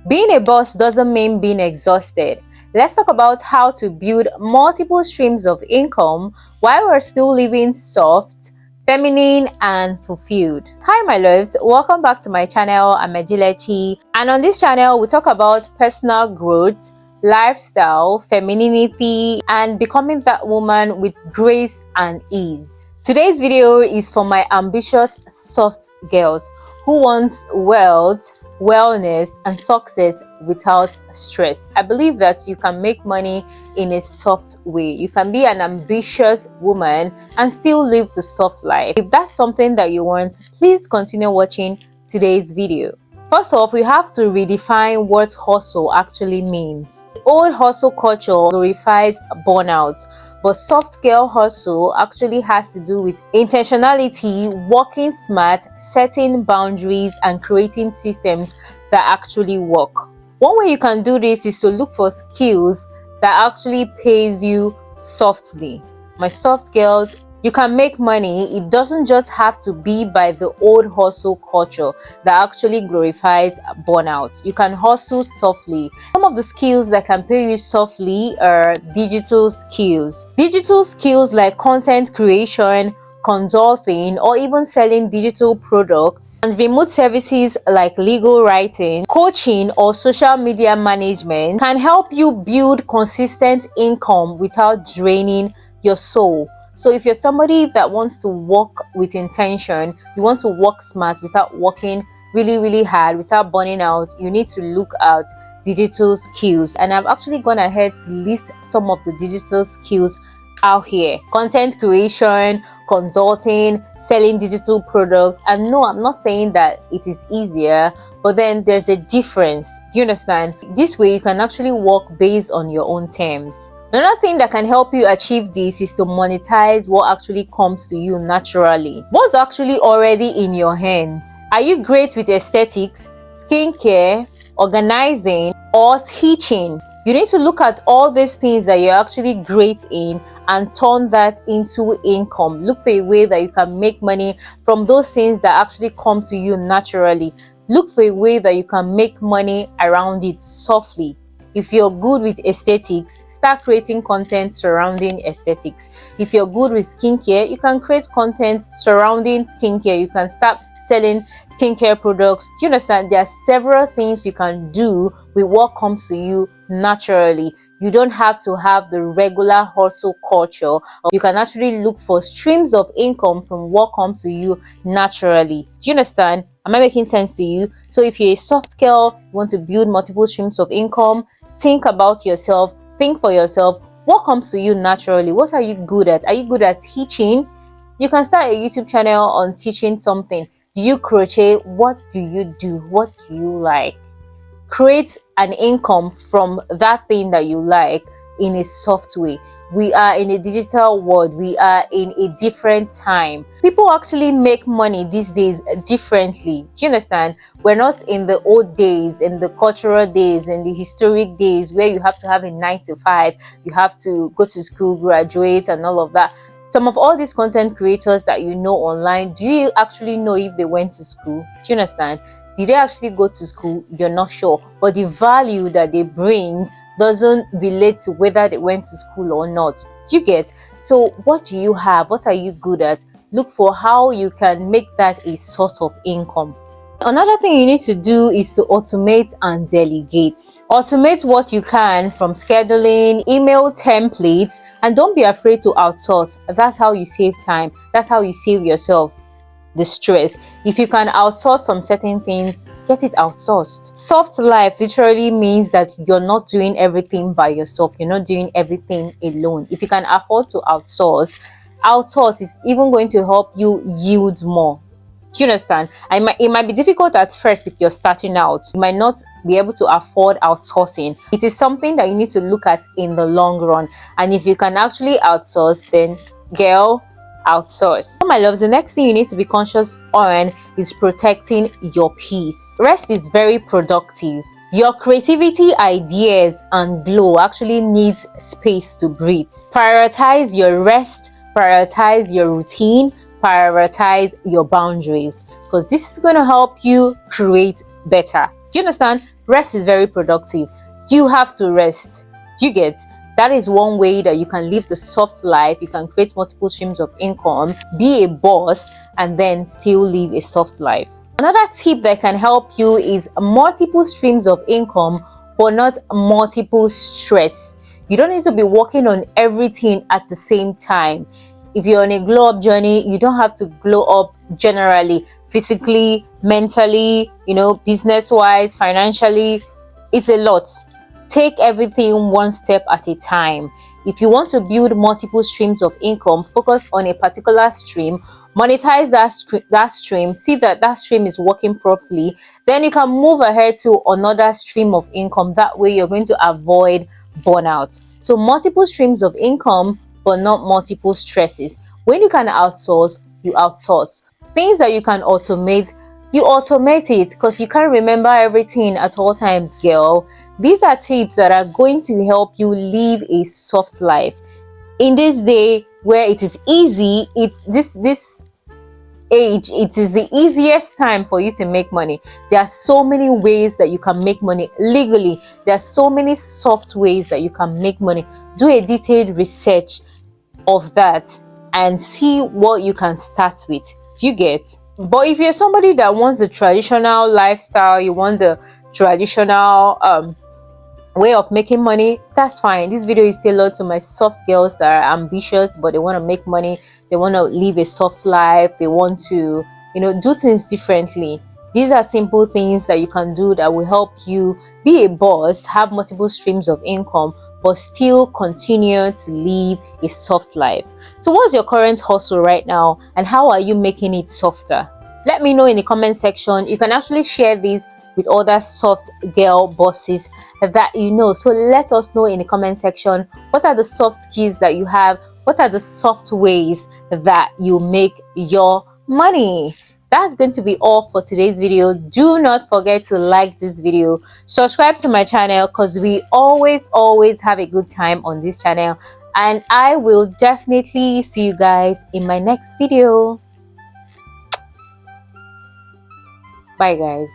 Being a boss doesn't mean being exhausted. Let's talk about how to build multiple streams of income while we're still living soft, feminine, and fulfilled. Hi, my loves. Welcome back to my channel. I'm Ejilechi, and on this channel, we talk about personal growth, lifestyle, femininity, and becoming that woman with grace and ease. Today's video is for my ambitious soft girls who want wealth, wellness, and success without stress. I believe that you can make money in a soft way. You can be an ambitious woman and still live the soft life. If that's something that you want, please continue watching today's video. First off, we have to redefine what hustle actually means. The old hustle culture glorifies burnout, but soft girl hustle actually has to do with intentionality, working smart, setting boundaries, and creating systems that actually work. One way you can do this is to look for skills that actually pays you softly. My soft girls, you can make money. It doesn't just have to be by the old hustle culture that actually glorifies burnout. You can hustle softly. Some of the skills that can pay you softly are digital skills. Digital skills like content creation, consulting, or even selling digital products, and remote services like legal writing, coaching, or social media management can help you build consistent income without draining your soul. So if you're somebody that wants to work with intention, you want to work smart without working really hard, without burning out, you need to look at digital skills. And I've actually gone ahead to list some of the digital skills out here: content creation, consulting, selling digital products. And no, I'm not saying that it is easier, but then there's a difference. Do you understand? This way you can actually work based on your own terms. Another thing that can help you achieve this is to monetize what actually comes to you naturally. What's actually already in your hands? Are you great with aesthetics, skincare, organizing, or teaching? You need to look at all these things that you're actually great in and turn that into income. Look for a way that you can make money from those things that actually come to you naturally. Look for a way that you can make money around it softly. If you're good with aesthetics, start creating content surrounding aesthetics. If you're good with skincare, you can create content surrounding skincare. You can start selling skincare products. Do you understand? There are several things you can do with what comes to you naturally. You don't have to have the regular hustle culture. You can actually look for streams of income from what comes to you naturally. Do you understand? Am I making sense to you? So if you're a soft girl, you want to build multiple streams of income, think about yourself, think for yourself. What comes to you naturally? What are you good at? Are you good at teaching? You can start a YouTube channel on teaching something. Do you crochet? What do you do? What do you like? Create an income from that thing that you like in a soft way. We are in a digital world. We are in a different time. People actually make money these days differently. Do you understand? We're not in the old days, in the cultural days, in the historic days where you have to have a 9 to 5, you have to go to school, graduate, and all of that. Some of all these content creators that you know online, do you actually know if they went to school? Do you understand? Did they actually go to school? You're not sure. But the value that they bring doesn't relate to whether they went to school or not. Do you get? So what do you have? What are you good at? Look for how you can make that a source of income. Another thing you need to do is to automate and delegate. Automate what you can, from scheduling, email templates, and don't be afraid to outsource. That's how you save time. That's how you save yourself the stress. If you can outsource some certain things, get it outsourced. Soft life literally means that you're not doing everything by yourself. You're not doing everything alone. If you can afford to outsource is even going to help you yield more. Do you understand? It might be difficult at first if you're starting out. You might not be able to afford outsourcing. It is something that you need to look at in the long run. And if you can actually outsource, then girl, outsource. So my loves, the next thing you need to be conscious on is protecting your peace. Rest is very productive. Your creativity, ideas, and glow actually needs space to breathe. Prioritize your rest, prioritize your routine, prioritize your boundaries, because this is going to help you create better. Do you understand? Rest is very productive. You have to rest. Do you get? That is one way that you can live the soft life. You can create multiple streams of income, be a boss, and then still live a soft life. Another tip that can help you is multiple streams of income, but not multiple stress. You don't need to be working on everything at the same time. If you're on a glow up journey, you don't have to glow up generally, physically, mentally, business wise, financially. It's a lot. Take everything one step at a time. If you want to build multiple streams of income, focus on a particular stream, monetize that stream, see that stream is working properly, then you can move ahead to another stream of income. That way you're going to avoid burnout. So multiple streams of income, but not multiple stresses. When you can outsource, you outsource. Things that you can automate, you automate it, because you can't remember everything at all times, girl. These are tips that are going to help you live a soft life in this day where it is easy. This age, it is the easiest time for you to make money. There are so many ways that you can make money legally. There are so many soft ways that you can make money. Do a detailed research of that and see what you can start with. Do you get? But if you're somebody that wants the traditional lifestyle, you want the traditional way of making money, that's fine. This video is tailored to my soft girls that are ambitious, but they want to make money, they want to live a soft life, they want to do things differently. These are simple things that you can do that will help you be a boss, have multiple streams of income, but still continue to live a soft life. So what's your current hustle right now, and how are you making it softer? Let me know in the comment section. You can actually share this with other soft girl bosses that you know. So let us know in the comment section, what are the soft skills that you have? What are the soft ways that you make your money? That's going to be all for today's video. Do not forget to like this video, subscribe to my channel, because we always have a good time on this channel, and I will definitely see you guys in my next video. Bye guys.